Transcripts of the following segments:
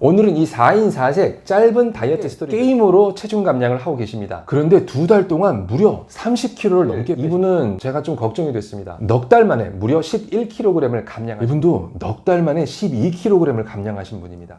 오늘은 이 4인 4색 짧은 다이어트 스토리 게임으로 체중 감량을 하고 계십니다. 그런데 2달 동안 무려 30kg를 넘게 이분은 제가 좀 걱정이 됐습니다. 넉 달 만에 무려 11kg을 감량한 이분도 넉 달 만에 12kg을 감량하신 분입니다.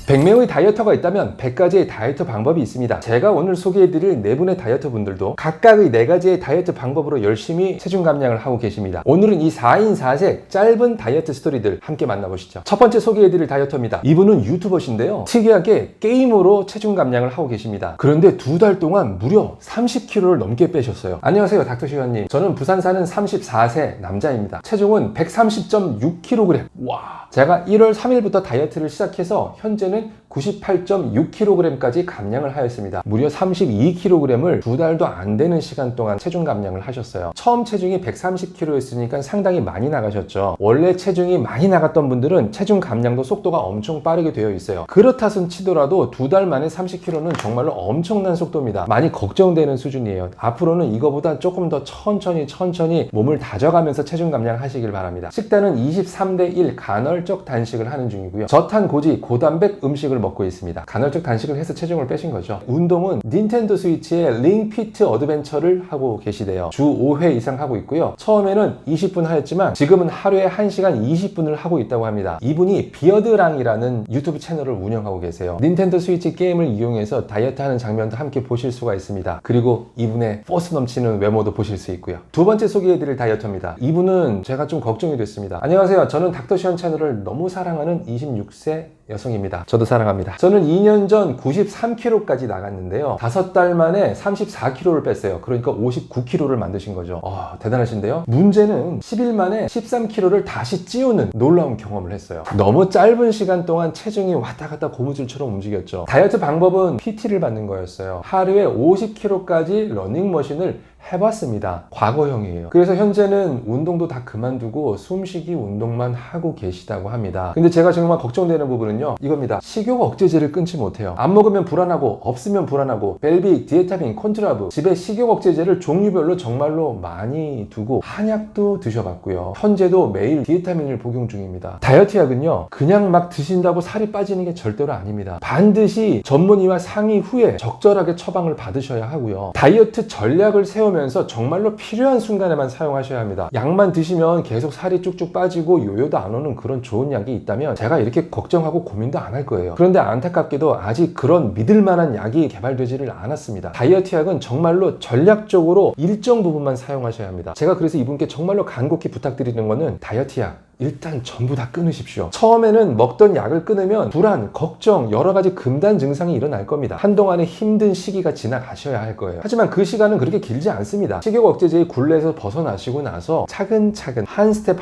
100명의 다이어터가 있다면 100가지의 다이어트 방법이 있습니다. 제가 오늘 소개해드릴 4분의 다이어터 분들도 각각의 4가지의 다이어트 방법으로 열심히 체중 감량을 하고 계십니다. 오늘은 이 4인 4색 짧은 다이어트 스토리들 함께 만나보시죠. 첫 번째 소개해드릴 다이어터입니다. 이분은 유튜버신데요. 특이하게 게임으로 체중 감량을 하고 계십니다. 그런데 2달 동안 무려 30kg를 넘게 빼셨어요. 안녕하세요, 닥터시원님. 저는 부산 사는 34세 남자입니다. 체중은 130.6kg. 와, 제가 1월 3일부터 다이어트를 시작해서 현재는 98.6kg까지 감량을 하였습니다. 무려 32kg을 2달도 안 되는 시간 동안 체중 감량을 하셨어요. 처음 체중이 130kg였으니까 상당히 많이 나가셨죠. 원래 체중이 많이 나갔던 분들은 체중 감량도 속도가 엄청 빠르게 되어 있어요. 그렇다손 치더라도 2달 만에 30kg는 정말로 엄청난 속도입니다. 많이 걱정되는 수준이에요. 앞으로는 이거보다 조금 더 천천히 몸을 다져가면서 체중 감량 하시길 바랍니다. 식단은 23대1 간헐적 단식을 하는 중이고요. 저탄 고지 고단백 음식을 먹고 있습니다. 간헐적 단식을 해서 체중을 빼신 거죠. 운동은 닌텐도 스위치의 링피트 어드벤처를 하고 계시대요. 주 5회 이상 하고 있고요. 처음에는 20분 하였지만 지금은 하루에 1시간 20분을 하고 있다고 합니다. 이분이 비어드랑이라는 유튜브 채널을 운영하고 계세요. 닌텐도 스위치 게임을 이용해서 다이어트 하는 장면도 함께 보실 수가 있습니다. 그리고 이분의 포스 넘치는 외모도 보실 수 있고요. 두 번째 소개해드릴 다이어터입니다. 이분은 제가 좀 걱정이 됐습니다. 안녕하세요. 저는 닥터시원 채널을 너무 사랑하는 26세 여성입니다. 저도 사랑합니다. 저는 2년 전 93kg까지 나갔는데요. 5달 만에 34kg를 뺐어요. 그러니까 59kg를 만드신 거죠. 대단하신데요. 문제는 10일 만에 13kg를 다시 찌우는 놀라운 경험을 했어요. 너무 짧은 시간 동안 체중이 왔다 갔다 고무줄처럼 움직였죠. 다이어트 방법은 PT를 받는 거였어요. 하루에 50kg까지 러닝머신을 해봤습니다. 과거형이에요. 그래서 현재는 운동도 다 그만두고 숨쉬기 운동만 하고 계시다고 합니다. 근데 제가 정말 걱정되는 부분은요, 이겁니다. 식욕 억제제를 끊지 못해요. 안 먹으면 불안하고 없으면 불안하고 벨빅, 디에타민, 콘트라브, 집에 식욕 억제제를 종류별로 정말로 많이 두고 한약도 드셔봤고요. 현재도 매일 디에타민을 복용 중입니다. 다이어트 약은요, 그냥 막 드신다고 살이 빠지는 게 절대로 아닙니다. 반드시 전문의와 상의 후에 적절하게 처방을 받으셔야 하고요. 다이어트 전략을 세우면서 정말로 필요한 순간에만 사용하셔야 합니다. 약만 드시면 계속 살이 쭉쭉 빠지고 요요도 안 오는 그런 좋은 약이 있다면 제가 이렇게 걱정하고 고민도 안 할 거예요. 그런데 안타깝게도 아직 그런 믿을 만한 약이 개발되지를 않았습니다. 다이어트 약은 정말로 전략적으로 일정 부분만 사용하셔야 합니다. 제가 그래서 이분께 정말로 간곡히 부탁드리는 거는 다이어트 약 일단 전부 다 끊으십시오. 처음에는 먹던 약을 끊으면 불안, 걱정, 여러 가지 금단 증상이 일어날 겁니다. 한동안의 힘든 시기가 지나가셔야 할 거예요. 하지만 그 시간은 그렇게 길지 않습니다. 식욕 억제제의 굴레에서 벗어나시고 나서 차근차근 한 스텝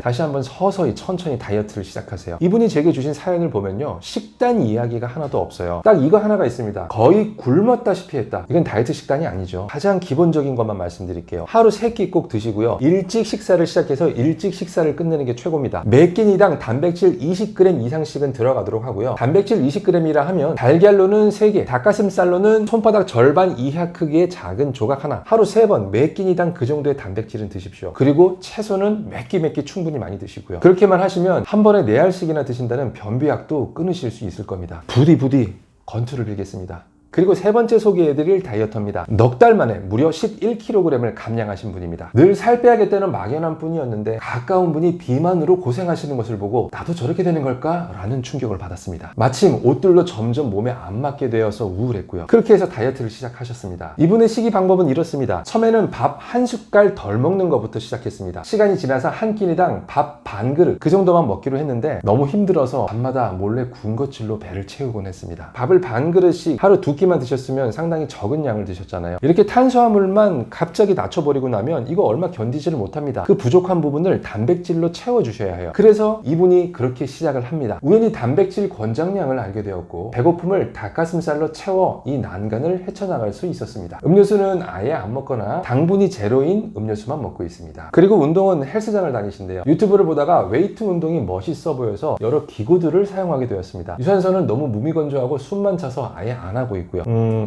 다시 한번 서서히 천천히 다이어트를 시작하세요. 이분이 제게 주신 사연을 보면요, 식단 이야기가 하나도 없어요. 딱 이거 하나가 있습니다. 거의 굶었다시피 했다. 이건 다이어트 식단이 아니죠. 가장 기본적인 것만 말씀드릴게요. 하루 3끼 꼭 드시고요. 일찍 식사를 시작해서 일찍 식사를 끝내는 게 최고입니다. 매 끼니당 단백질 20g 이상씩은 들어가도록 하고요. 단백질 20g이라 하면 달걀로는 3개, 닭가슴살로는 손바닥 절반 이하 크기의 작은 조각 하나, 하루 3번 매 끼니당 그 정도의 단백질은 드십시오. 그리고 채소는 몇 끼 충분히 많이 드시고요. 그렇게만 하시면 한 번에 4알씩이나 드신다는 변비약도 끊으실 수 있을 겁니다. 부디 건투를 빌겠습니다. 그리고 세 번째 소개해드릴 다이어터입니다. 넉 달 만에 무려 11kg을 감량하신 분입니다. 늘 살 빼야겠다는 막연한 뿐이었는데 가까운 분이 비만으로 고생하시는 것을 보고 나도 저렇게 되는 걸까? 라는 충격을 받았습니다. 마침 옷들도 점점 몸에 안 맞게 되어서 우울했고요. 그렇게 해서 다이어트를 시작하셨습니다. 이분의 식이 방법은 이렇습니다. 처음에는 밥 한 숟갈 덜 먹는 것부터 시작했습니다. 시간이 지나서 한 끼니당 밥 반 그릇 그 정도만 먹기로 했는데 너무 힘들어서 밤마다 몰래 군것질로 배를 채우곤 했습니다. 밥을 반 그릇씩 하루 2끼만 드셨으면 상당히 적은 양을 드셨잖아요. 이렇게 탄수화물만 갑자기 낮춰버리고 나면 이거 얼마 견디지를 못합니다. 그 부족한 부분을 단백질로 채워주셔야 해요. 그래서 이분이 그렇게 시작을 합니다. 우연히 단백질 권장량을 알게 되었고 배고픔을 닭가슴살로 채워 이 난간을 헤쳐나갈 수 있었습니다. 음료수는 아예 안 먹거나 당분이 제로인 음료수만 먹고 있습니다. 그리고 운동은 헬스장을 다니신대요. 유튜브를 보다가 웨이트 운동이 멋있어 보여서 여러 기구들을 사용하게 되었습니다. 유산소는 너무 무미건조하고 숨만 차서 아예 안 하고 있고 있고요.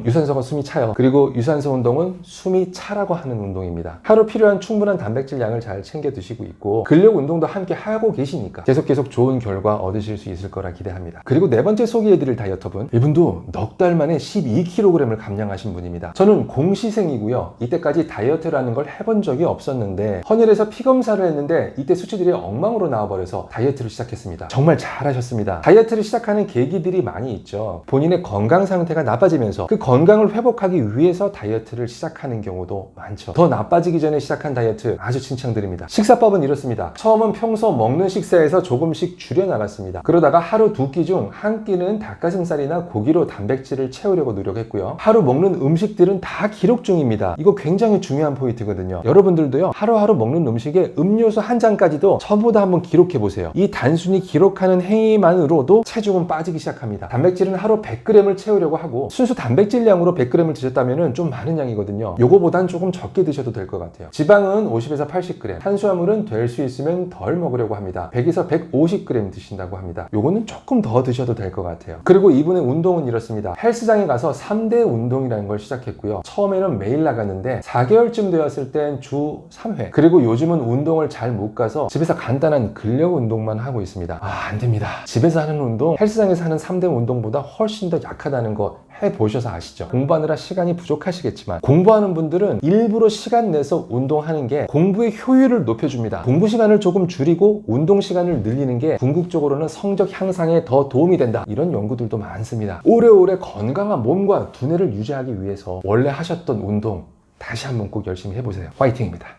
유산소가 숨이 차요. 그리고 유산소 운동은 숨이 차라고 하는 운동입니다. 하루 필요한 충분한 단백질 양을 잘 챙겨 드시고 있고 근력 운동도 함께 하고 계시니까 계속 좋은 결과 얻으실 수 있을 거라 기대합니다. 그리고 네 번째 소개해드릴 다이어터분, 이분도 넉 달 만에 12kg을 감량하신 분입니다. 저는 공시생이고요. 이때까지 다이어트라는 걸 해본 적이 없었는데 헌혈에서 피 검사를 했는데 이때 수치들이 엉망으로 나와버려서 다이어트를 시작했습니다. 정말 잘하셨습니다. 다이어트를 시작하는 계기들이 많이 있죠. 본인의 건강 상태가 나빠지면서 그 건강을 회복하기 위해서 다이어트를 시작하는 경우도 많죠. 더 나빠지기 전에 시작한 다이어트 아주 칭찬드립니다. 식사법은 이렇습니다. 처음은 평소 먹는 식사에서 조금씩 줄여나갔습니다. 그러다가 하루 두 끼 중 한 끼는 닭가슴살이나 고기로 단백질을 채우려고 노력했고요. 하루 먹는 음식들은 다 기록 중입니다. 이거 굉장히 중요한 포인트거든요. 여러분들도요, 하루하루 먹는 음식에 음료수 한 잔까지도 전부 다 한번 기록해 보세요. 이 단순히 기록하는 행위만으로도 체중은 빠지기 시작합니다. 단백질은 하루 100g을 채우려고 하고 순수 단백질량으로 100g을 드셨다면 좀 많은 양이거든요. 요거보단 조금 적게 드셔도 될 것 같아요. 지방은 50에서 80g, 탄수화물은 될 수 있으면 덜 먹으려고 합니다. 100에서 150g 드신다고 합니다. 요거는 조금 더 드셔도 될 것 같아요. 그리고 이분의 운동은 이렇습니다. 헬스장에 가서 3대 운동이라는 걸 시작했고요. 처음에는 매일 나갔는데 4개월쯤 되었을 땐 주 3회, 그리고 요즘은 운동을 잘 못 가서 집에서 간단한 근력 운동만 하고 있습니다. 안 됩니다. 집에서 하는 운동, 헬스장에서 하는 3대 운동보다 훨씬 더 약하다는 거 해보셔서 아시죠? 공부하느라 시간이 부족하시겠지만 공부하는 분들은 일부러 시간 내서 운동하는 게 공부의 효율을 높여줍니다. 공부 시간을 조금 줄이고 운동 시간을 늘리는 게 궁극적으로는 성적 향상에 더 도움이 된다, 이런 연구들도 많습니다. 오래오래 건강한 몸과 두뇌를 유지하기 위해서 원래 하셨던 운동 다시 한번 꼭 열심히 해보세요. 화이팅입니다.